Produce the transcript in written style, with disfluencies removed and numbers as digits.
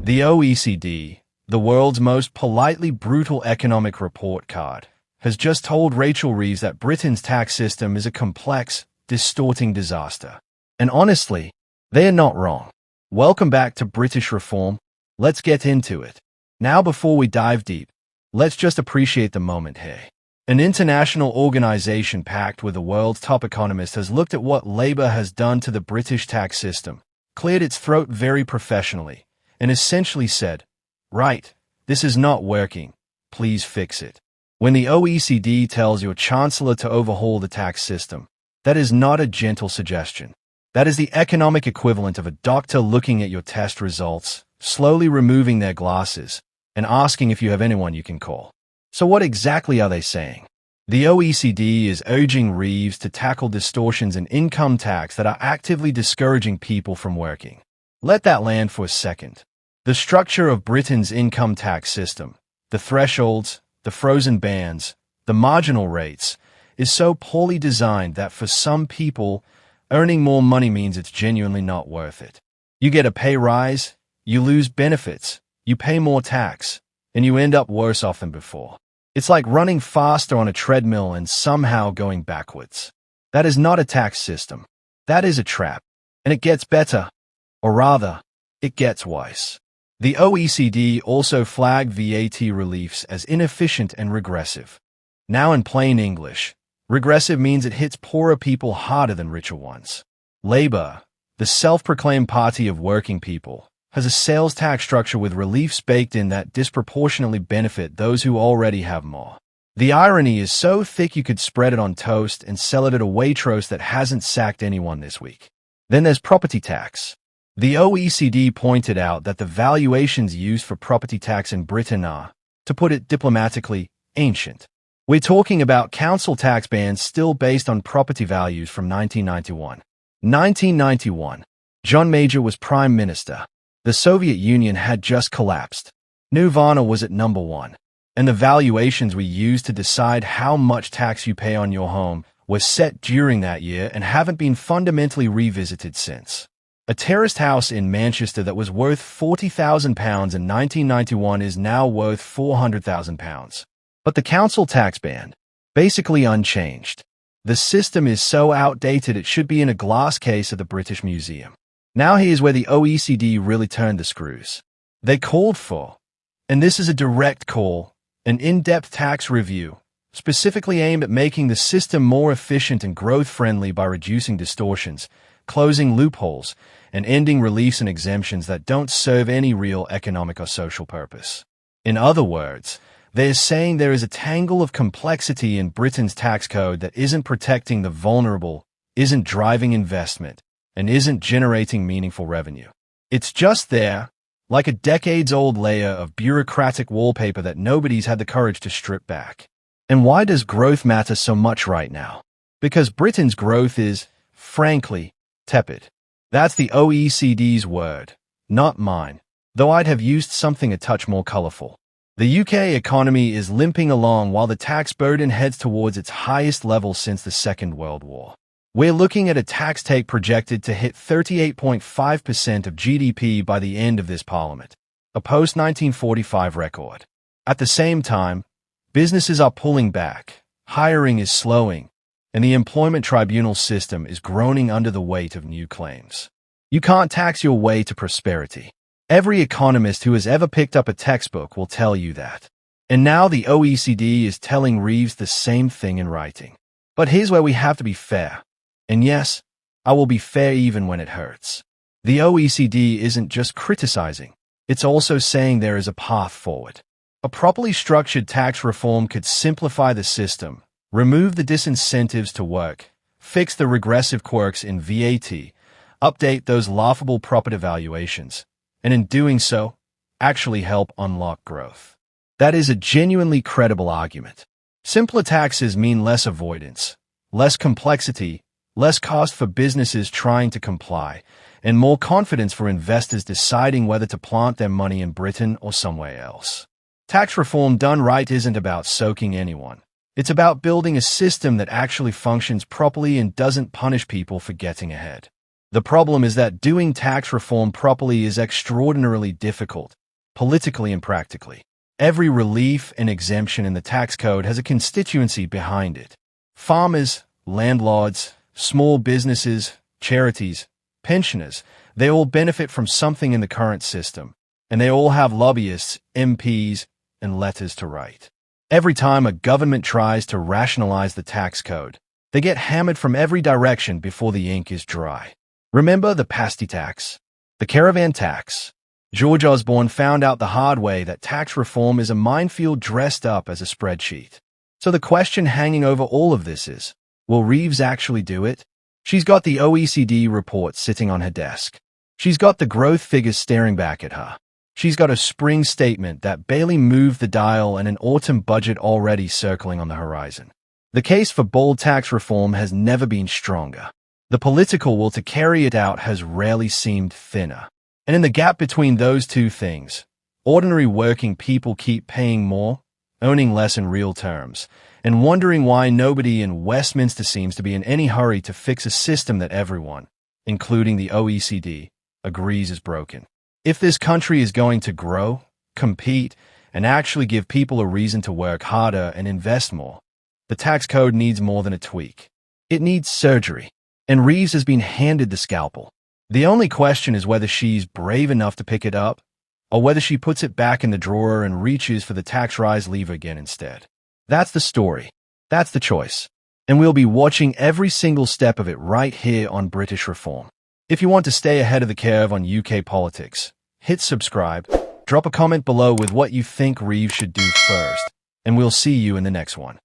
The OECD, the world's most politely brutal economic report card, has just told Rachel Reeves that Britain's tax system is a complex, distorting disaster. And honestly, they are not wrong. Welcome back to British Reform. Let's get into it. Now, before we dive deep, let's just appreciate the moment here. An international organization packed with the world's top economists has looked at what Labour has done to the British tax system, cleared its throat very professionally, and essentially said, "Right, this is not working. Please fix it." When the OECD tells your Chancellor to overhaul the tax system, that is not a gentle suggestion. That is the economic equivalent of a doctor looking at your test results, slowly removing their glasses, and asking if you have anyone you can call. So what exactly are they saying? The OECD is urging Reeves to tackle distortions in income tax that are actively discouraging people from working. Let that land for a second. The structure of Britain's income tax system, the thresholds, the frozen bands, the marginal rates, is so poorly designed that for some people, earning more money means it's genuinely not worth it. You get a pay rise, you lose benefits, you pay more tax, and you end up worse off than before. It's like running faster on a treadmill and somehow going backwards. That is not a tax system. That is a trap. And it gets better. Or rather, it gets worse. The OECD also flagged VAT reliefs as inefficient and regressive. Now, in plain English, regressive means it hits poorer people harder than richer ones. Labour, the self-proclaimed party of working people, has a sales tax structure with reliefs baked in that disproportionately benefit those who already have more. The irony is so thick you could spread it on toast and sell it at a Waitrose that hasn't sacked anyone this week. Then there's property tax. The OECD pointed out that the valuations used for property tax in Britain are, to put it diplomatically, ancient. We're talking about council tax bands still based on property values from 1991. 1991. John Major was Prime Minister. The Soviet Union had just collapsed. Nirvana was at number one. And the valuations we used to decide how much tax you pay on your home were set during that year and haven't been fundamentally revisited since. A terraced house in Manchester that was worth £40,000 in 1991 is now worth £400,000. But the council tax band, basically unchanged. The system is so outdated it should be in a glass case at the British Museum. Now here's where the OECD really turned the screws. They called for, and this is a direct call, an in-depth tax review, specifically aimed at making the system more efficient and growth-friendly by reducing distortions, closing loopholes, and ending reliefs and exemptions that don't serve any real economic or social purpose. In other words, they're saying there is a tangle of complexity in Britain's tax code that isn't protecting the vulnerable, isn't driving investment, and isn't generating meaningful revenue. It's just there, like a decades-old layer of bureaucratic wallpaper that nobody's had the courage to strip back. And why does growth matter so much right now? Because Britain's growth is, frankly, tepid. That's the OECD's word, not mine, though I'd have used something a touch more colorful. The UK economy is limping along while the tax burden heads towards its highest level since the Second World War. We're looking at a tax take projected to hit 38.5% of GDP by the end of this parliament, a post-1945 record. At the same time, businesses are pulling back, hiring is slowing, and the employment tribunal system is groaning under the weight of new claims. You can't tax your way to prosperity. Every economist who has ever picked up a textbook will tell you that. And now the OECD is telling Reeves the same thing in writing. But here's where we have to be fair. And yes, I will be fair even when it hurts. The OECD isn't just criticizing. It's also saying there is a path forward. A properly structured tax reform could simplify the system, remove the disincentives to work, fix the regressive quirks in VAT, update those laughable property valuations, and in doing so, actually help unlock growth. That is a genuinely credible argument. Simpler taxes mean less avoidance, less complexity, less cost for businesses trying to comply, and more confidence for investors deciding whether to plant their money in Britain or somewhere else. Tax reform done right isn't about soaking anyone. It's about building a system that actually functions properly and doesn't punish people for getting ahead. The problem is that doing tax reform properly is extraordinarily difficult, politically and practically. Every relief and exemption in the tax code has a constituency behind it. Farmers, landlords, small businesses, charities, pensioners, they all benefit from something in the current system, and they all have lobbyists, MPs, and letters to write. Every time a government tries to rationalize the tax code, they get hammered from every direction before the ink is dry. Remember the pasty tax? The caravan tax? George Osborne found out the hard way that tax reform is a minefield dressed up as a spreadsheet. So the question hanging over all of this is, will Reeves actually do it? She's got the OECD report sitting on her desk. She's got the growth figures staring back at her. She's got a spring statement that barely moved the dial and an autumn budget already circling on the horizon. The case for bold tax reform has never been stronger. The political will to carry it out has rarely seemed thinner. And in the gap between those two things, ordinary working people keep paying more, owning less in real terms, and wondering why nobody in Westminster seems to be in any hurry to fix a system that everyone, including the OECD, agrees is broken. If this country is going to grow, compete, and actually give people a reason to work harder and invest more, the tax code needs more than a tweak. It needs surgery. And Reeves has been handed the scalpel. The only question is whether she's brave enough to pick it up, or whether she puts it back in the drawer and reaches for the tax rise lever again instead. That's the story. That's the choice. And we'll be watching every single step of it right here on British Reform. If you want to stay ahead of the curve on UK politics, hit subscribe, drop a comment below with what you think Reeves should do first, and we'll see you in the next one.